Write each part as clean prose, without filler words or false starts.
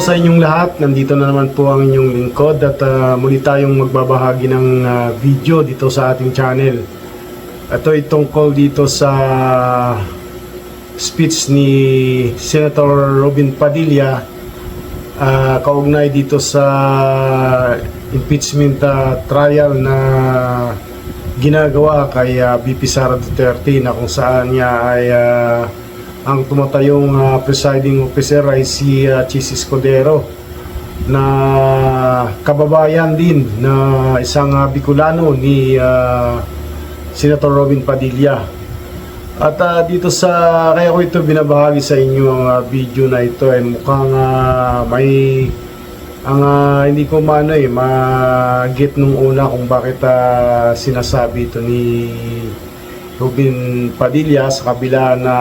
sa inyong lahat. Nandito na naman po ang inyong lingkod at muli tayong magbabahagi ng video dito sa ating channel. Ito ay tungkol dito sa speech ni Senator Robin Padilla kaugnay dito sa impeachment trial na ginagawa kay VP Sara Duterte, na kung saan niya ay ang tumatayong presiding officer ay si Chis Escudero, na kababayan din na isang Bicolano ni Senator Robin Padilla. At dito sa, kaya ko ito binabahagi sa inyo ang video na ito ay mukhang may hindi ko ma-get nung una kung bakit sinasabi ito ni Robin Padilla, sa kabila na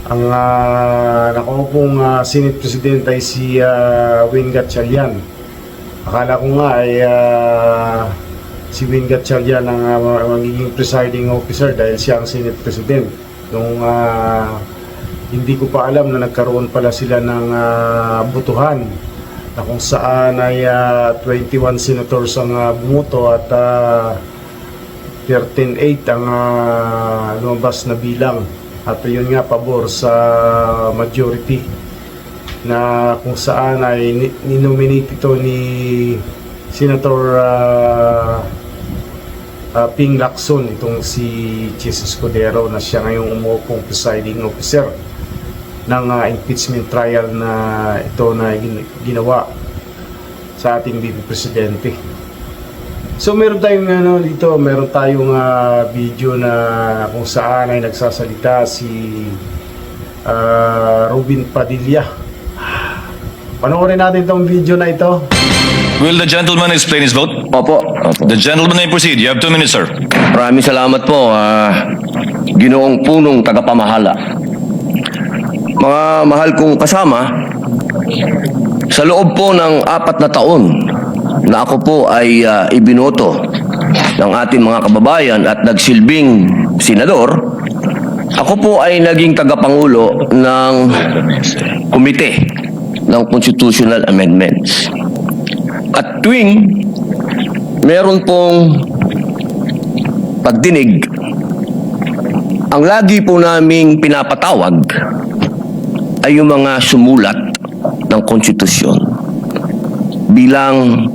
ang nakaupong Senate President ay si Win Gatchalian. Akala ko nga ay si Win Gatchalian ang magiging presiding officer dahil siya ang Senate President. Nung hindi ko pa alam na nagkaroon pala sila ng botohan, na kung saan ay 21 senators ang bumoto at 13-8 ang lumabas na bilang. At yun nga, pabor sa majority, na kung saan ay ninominate ito ni Senator Ping Lacson, itong si Chis Escudero, na siya ngayong umupong presiding officer ng impeachment trial na ito na ginawa sa ating VP Presidente. So meron tayong meron tayong video na kung saan ay nagsasalita si Robin Padilla. Panoorin natin itong video na ito. Will the gentleman explain his vote? Opo. The gentleman may proceed. You have 2 minutes, sir. Maraming salamat po, Ginoong Punong Tagapamahala. Mga mahal kong kasama, sa loob po ng 4 na taon na ako po ay ibinoto ng ating mga kababayan at nagsilbing senador, ako po ay naging tagapangulo ng komite ng Constitutional Amendments. At tuwing meron pong pagdinig, ang lagi po naming pinapatawag ay yung mga sumulat ng konstitusyon, bilang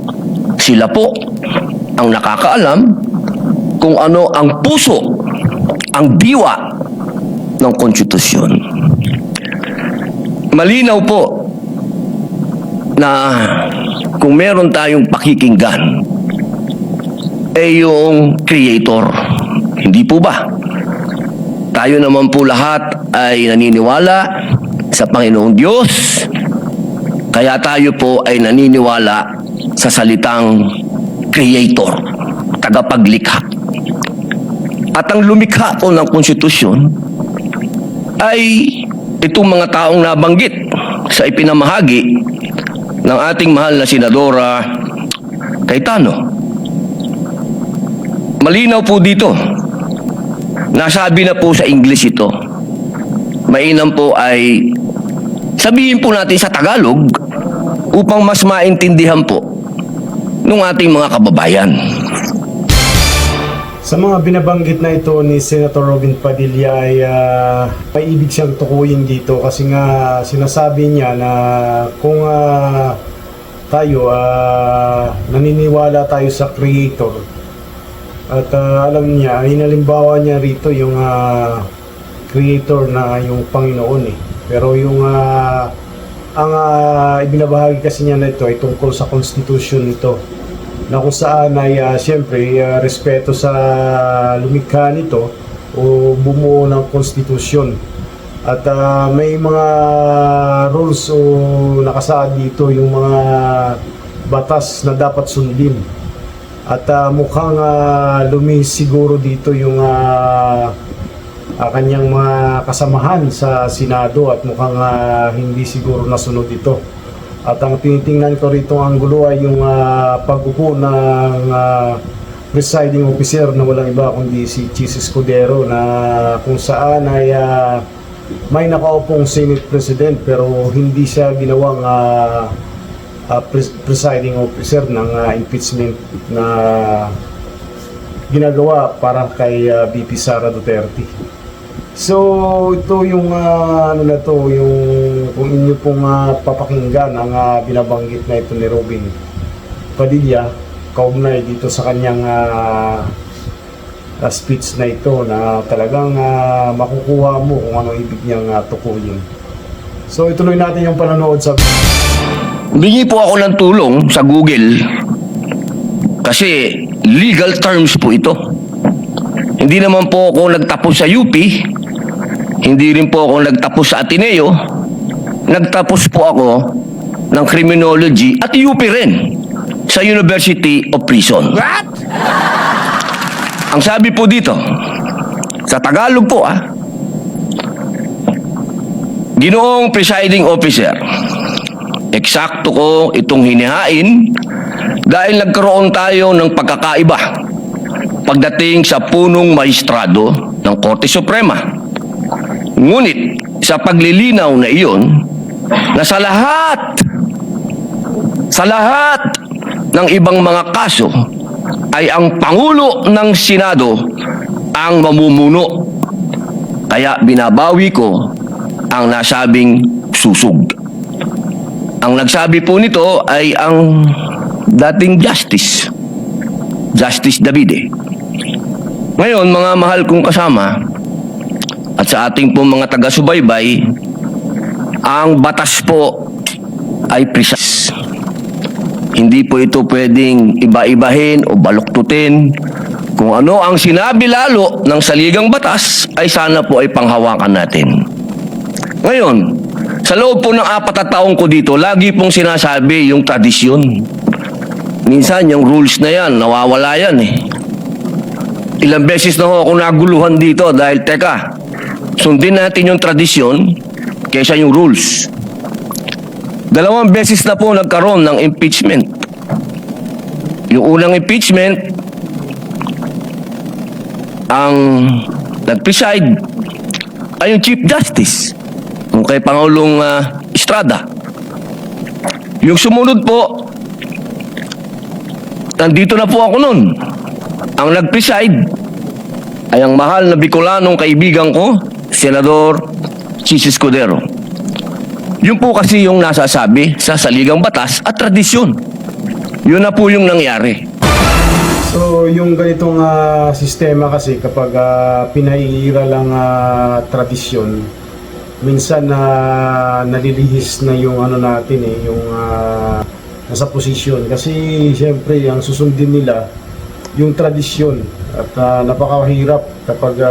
sila po ang nakakaalam kung ano ang puso, ang diwa ng konstitusyon. Malinaw po na kung meron tayong pakikinggan ay yung creator. Hindi po ba? Tayo naman po lahat ay naniniwala sa Panginoong Diyos, kaya tayo po ay naniniwala sa salitang creator, tagapaglikha. At ang lumikha po ng konstitusyon ay itong mga taong nabanggit sa ipinamahagi ng ating mahal na Senadora Cayetano. Malinaw po dito, nasabi na po sa English ito. Mainam po ay sabihin po natin sa Tagalog upang mas maintindihan po ng ating mga kababayan. Sa mga binabanggit na ito ni Senator Robin Padilla ay may ibig siyang tukuyin dito, kasi nga sinasabi niya na kung tayo naniniwala tayo sa creator, at alam niya, hinalimbawa niya rito yung creator na yung Panginoon Pero yung ang ibinabahagi kasi niya na ito ay tungkol sa constitution nito, na kung saan ay siyempre respeto sa lumikha nito o bumuo ng konstitusyon. At may mga rules o nakasaad dito, yung mga batas na dapat sundin. At mukhang lumihis siguro dito yung kanyang mga kasamahan sa Senado, at mukhang hindi siguro nasunod ito. At ang tinitingnan ko rito ang gulo ay yung pag-upo ng presiding officer, na walang iba kundi si Chis Escudero, na kung saan ay may nakaupong Senate President pero hindi siya ginawang presiding officer ng impeachment na ginagawa para kay VP Sara Duterte. So ito yung yung kung inyo pong papakinggan ang binabanggit na ito ni Robin Padilla kaugnay dito sa kanyang speech na ito na talagang makukuha mo kung ano ibig niyang tukuyin. So ituloy natin yung panonood sa Bingi po ako ng tulong sa Google kasi legal terms po ito. Hindi naman po ako nagtapos sa UP, hindi rin po ako nagtapos sa Ateneo, nagtapos po ako ng criminology at UP rin sa University of Prison. What? Ang sabi po dito, sa Tagalog po Ginoong Presiding Officer, eksakto ko itong hinihain dahil nagkaroon tayo ng pagkakaiba pagdating sa punong maestrado ng Korte Suprema. Ngunit sa paglilinaw na iyon, na sa lahat ng ibang mga kaso ay ang Pangulo ng Senado ang mamumuno. Kaya binabawi ko ang nasabing susug. Ang nagsabi po nito ay ang dating Justice Davide. Ngayon, mga mahal kong kasama at sa ating po mga taga-subaybay, ang batas po ay precise. Hindi po ito pwedeng iba-ibahin o baluktutin. Kung ano ang sinabi lalo ng saligang batas ay sana po ay panghawakan natin. Ngayon, sa loob po ng 4 na taong ko dito, lagi pong sinasabi yung tradisyon. Minsan, yung rules na yan, nawawala yan Ilang beses na ako naguluhan dito dahil, teka, sundin natin yung tradisyon kaysa yung rules. 2 beses na po nagkaroon ng impeachment. Yung unang impeachment, ang nag-preside ay yung Chief Justice, yung kay Pangulong Estrada. Yung sumunod po, nandito na po ako nun. Ang nag-preside ay ang mahal na Bicolanong kaibigan ko, Senador Chis Escudero. Yun po kasi yung nasasabi sa saligang batas at tradisyon. Yun na po yung nangyari. So yung ganitong sistema kasi kapag pinaiira lang tradisyon, minsan nalilihis na yung natin yung nasa posisyon kasi siyempre ang susundin nila yung tradisyon at napakahirap kapag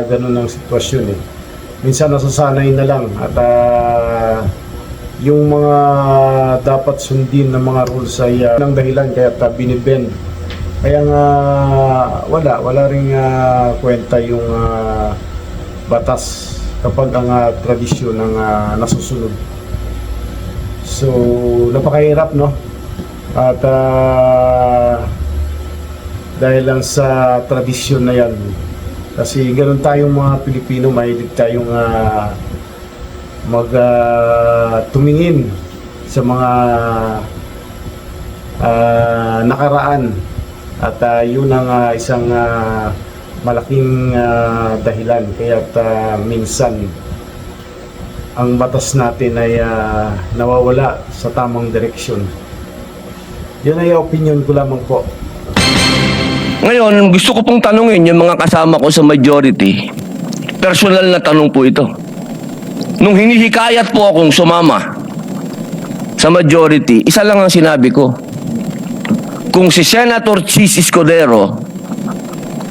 ganun ang sitwasyon minsan nasasanay na lang at yung mga dapat sundin ng mga rules ay ng dahilan kaya binibend. Kaya nga wala ring kwenta yung batas kapag ang tradisyon ang nasusunod. So napakahirap at dahil lang sa tradisyon na yan kasi ganun tayong mga Pilipino, mahilig tayong tumingin sa mga nakaraan at yun ang isang malaking dahilan kaya minsan ang batas natin ay nawawala sa tamang direksyon. Yun ay opinion ko lamang po. Ngayon, gusto ko pong tanungin yung mga kasama ko sa majority. Personal na tanong po ito. Nung hinihikayat po akong sumama sa majority, isa lang ang sinabi ko. Kung si Senator Chis Escudero,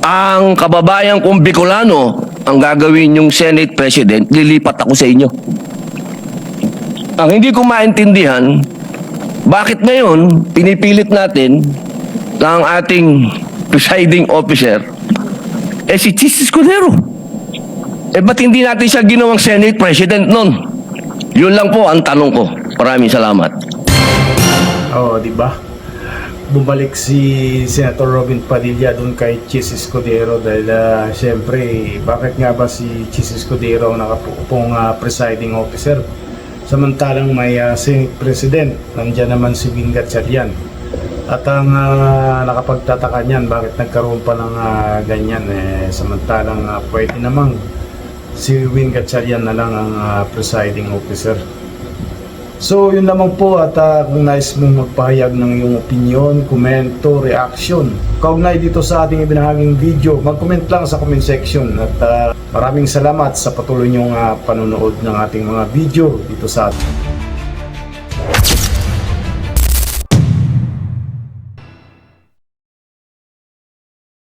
ang kababayan kong Bicolano, ang gagawin yung Senate President, lilipat ako sa inyo. Ang hindi ko maintindihan, bakit ngayon pinipilit natin na ang ating presiding officer si Chis Escudero? Ba't hindi natin siya ginawang Senate President nun? Yun lang po ang tanong ko. Maraming salamat. Di ba? bumalik si Senator Robin Padilla doon kay Chis Escudero dahil siyempre bakit nga ba si Chis Escudero ang nakapupong presiding officer samantalang may Senate President, nandiyan naman si Win Gatchalian. At ang nakapagtataka niyan, bakit nagkaroon pa ng ganyan samantalang pwede namang si Win Gatchalian na lang ang presiding officer. So yun lamang po, at kung nais mong magpahayag ng iyong opinion, komento, reaction kaugnay dito sa ating ibinahaging video, mag-comment lang sa comment section. At maraming salamat sa patuloy niyong panonood ng ating mga video dito sa atin.